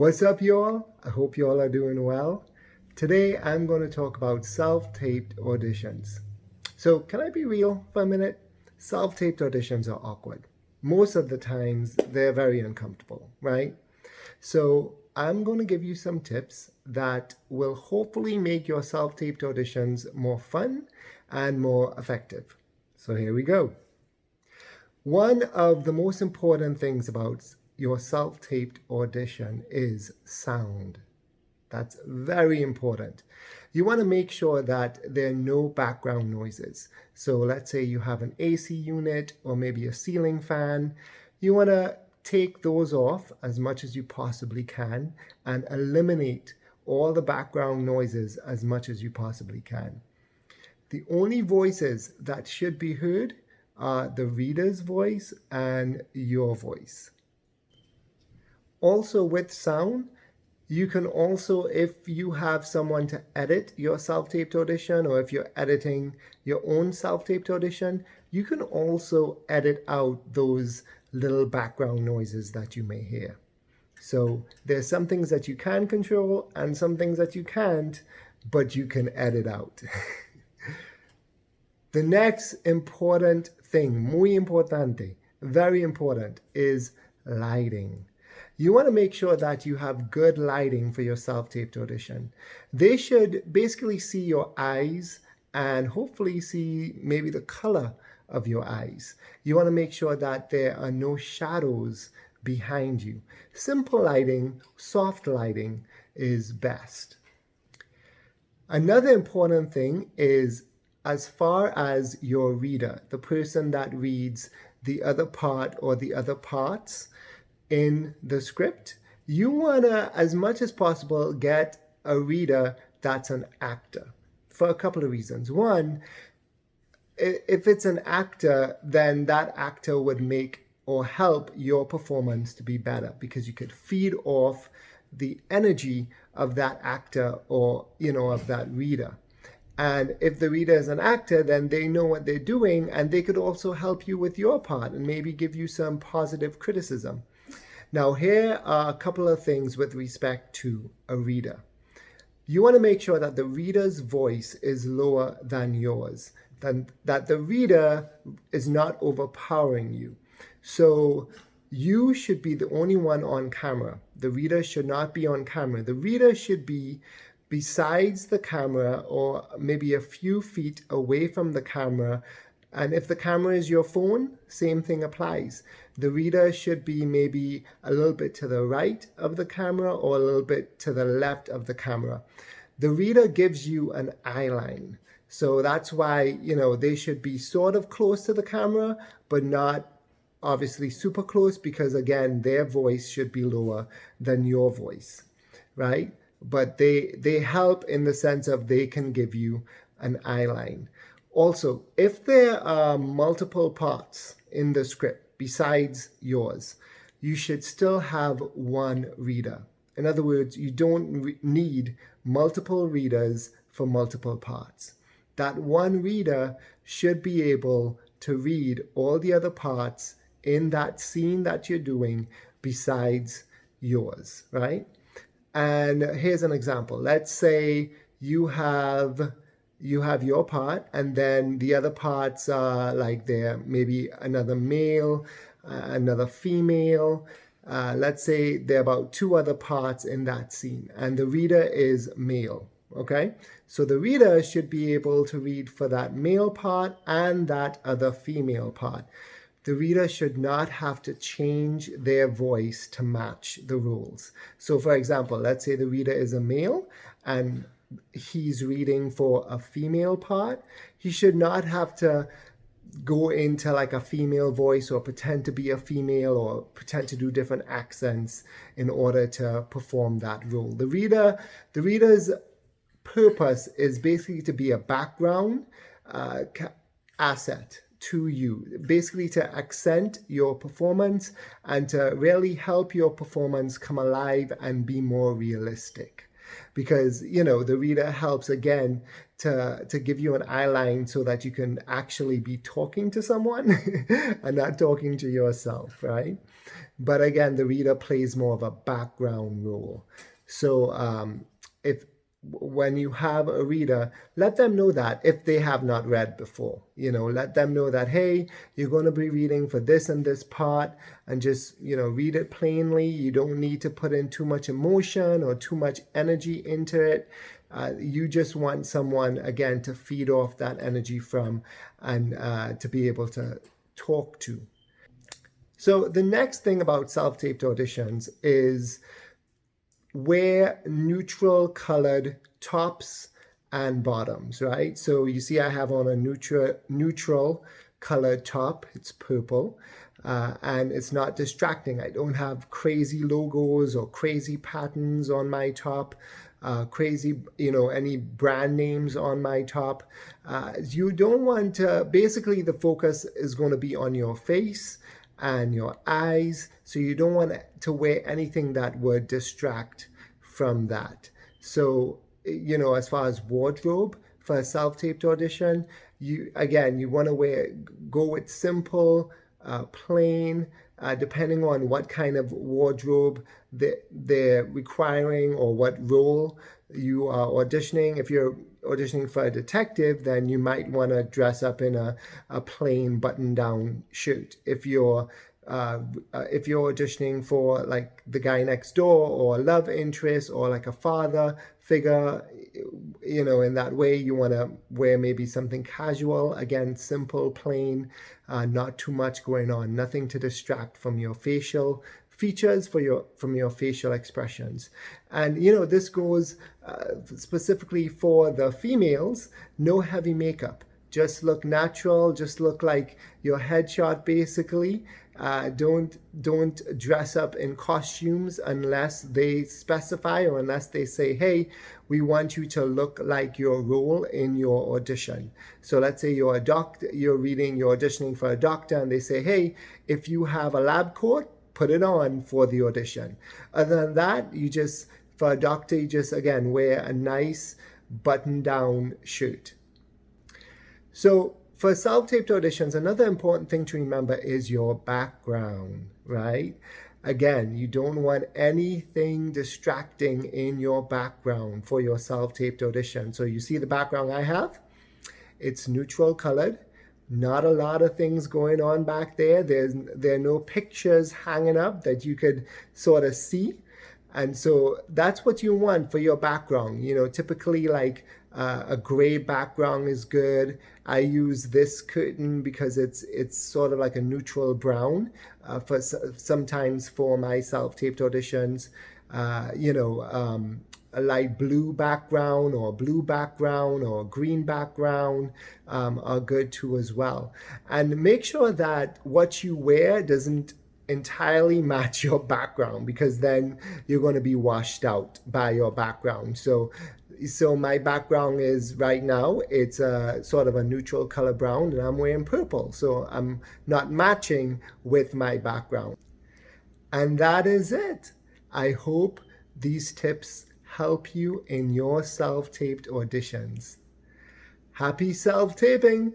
What's up, y'all? I hope y'all are doing well. Today, I'm going to talk about self-taped auditions. So, can I be real for a minute? Self-taped auditions are awkward. Most of the times, they're very uncomfortable, right? So, I'm going to give you some tips that will hopefully make your self-taped auditions more fun and more effective. So, here we go. One of the most important things about your self-taped audition is sound. That's very important. You want to make sure that there are no background noises. So let's say you have an AC unit or maybe a ceiling fan. You want to take those off as much as you possibly can and eliminate all the background noises as much as you possibly can. The only voices that should be heard are the reader's voice and your voice. Also with sound, you can also, if you have someone to edit your self-taped audition or if you're editing your own self-taped audition, you can also edit out those little background noises that you may hear. So there's some things that you can control and some things that you can't, but you can edit out. The next important thing, muy importante, very important, is lighting. You want to make sure that you have good lighting for your self-taped audition. They should basically see your eyes and hopefully see maybe the color of your eyes. You want to make sure that there are no shadows behind you. Simple lighting, soft lighting is best. Another important thing is as far as your reader, the person that reads the other part or the other parts in the script, you want to, as much as possible, get a reader that's an actor for a couple of reasons. One, if it's an actor, then that actor would make or help your performance to be better because you could feed off the energy of that actor or, of that reader. And if the reader is an actor, then they know what they're doing and they could also help you with your part and maybe give you some positive criticism. Now, here are a couple of things with respect to a reader. You want to make sure that the reader's voice is lower than yours, that the reader is not overpowering you. So you should be the only one on camera. The reader should not be on camera. The reader should be besides the camera or maybe a few feet away from the camera. And if the camera is your phone, same thing applies. The reader should be maybe a little bit to the right of the camera or a little bit to the left of the camera. The reader gives you an eye line. So that's why, they should be sort of close to the camera, but not obviously super close because, again, their voice should be lower than your voice, right? But they help in the sense of they can give you an eye line. Also, if there are multiple parts in the script besides yours, you should still have one reader. In other words, you don't need multiple readers for multiple parts. That one reader should be able to read all the other parts in that scene that you're doing besides yours, right? And here's an example. Let's say you have your part and then the other parts are like there, maybe another male, another female. Let's say there are about two other parts in that scene and the reader is male, okay? So the reader should be able to read for that male part and that other female part. The reader should not have to change their voice to match the rules. So for example, let's say the reader is a male and he's reading for a female part. He should not have to go into like a female voice or pretend to be a female or pretend to do different accents in order to perform that role. The reader's purpose is basically to be a background asset to you, basically to accent your performance and to really help your performance come alive and be more realistic. because, the reader helps again to give you an eye line so that you can actually be talking to someone and not talking to yourself, right? But again, the reader plays more of a background role. So if when you have a reader, let them know that if they have not read before, let them know that, hey, you're going to be reading for this and this part, and just, read it plainly. You don't need to put in too much emotion or too much energy into it. You just want someone, again, to feed off that energy from, and to be able to talk to. So the next thing about self-taped auditions is wear neutral colored tops and bottoms, right? So you see I have on a neutral colored top. It's purple, and it's not distracting. I don't have crazy logos or crazy patterns on my top, crazy, any brand names on my top. You don't want to, basically the focus is going to be on your face and your eyes. So you don't want to wear anything that would distract from that. So, as far as wardrobe for a self-taped audition, you want to go with simple, plain, depending on what kind of wardrobe they're requiring or what role you are auditioning. If you're auditioning for a detective, then you might want to dress up in a plain button-down shirt. If you're auditioning for like the guy next door or a love interest or like a father figure, in that way you want to wear maybe something casual, again, simple, plain, not too much going on, nothing to distract from your facial features, from your facial expressions. And this goes specifically for the females. No heavy makeup, just look natural, just look like your headshot basically. Don't dress up in costumes unless they specify or unless they say, hey, we want you to look like your role in your audition. So let's say you're a doctor, you're auditioning for a doctor, and they say, hey, if you have a lab coat, put it on for the audition. Other than that, for a doctor, you just, again, wear a nice button-down shirt. So for self-taped auditions, another important thing to remember is your background, right? Again, you don't want anything distracting in your background for your self-taped audition. So you see the background I have? It's neutral colored. Not a lot of things going on back there. There are no pictures hanging up that you could sort of see. And so that's what you want for your background. Typically like a gray background is good. I use this curtain because it's sort of like a neutral brown sometimes for my self-taped auditions. A light blue background or blue background or green background are good too as well. And make sure that what you wear doesn't entirely match your background, because then you're going to be washed out by your background. So my background is, right now, it's a sort of a neutral color brown, and I'm wearing purple. So I'm not matching with my background. And that is it. I hope these tips help you in your self-taped auditions. Happy self-taping!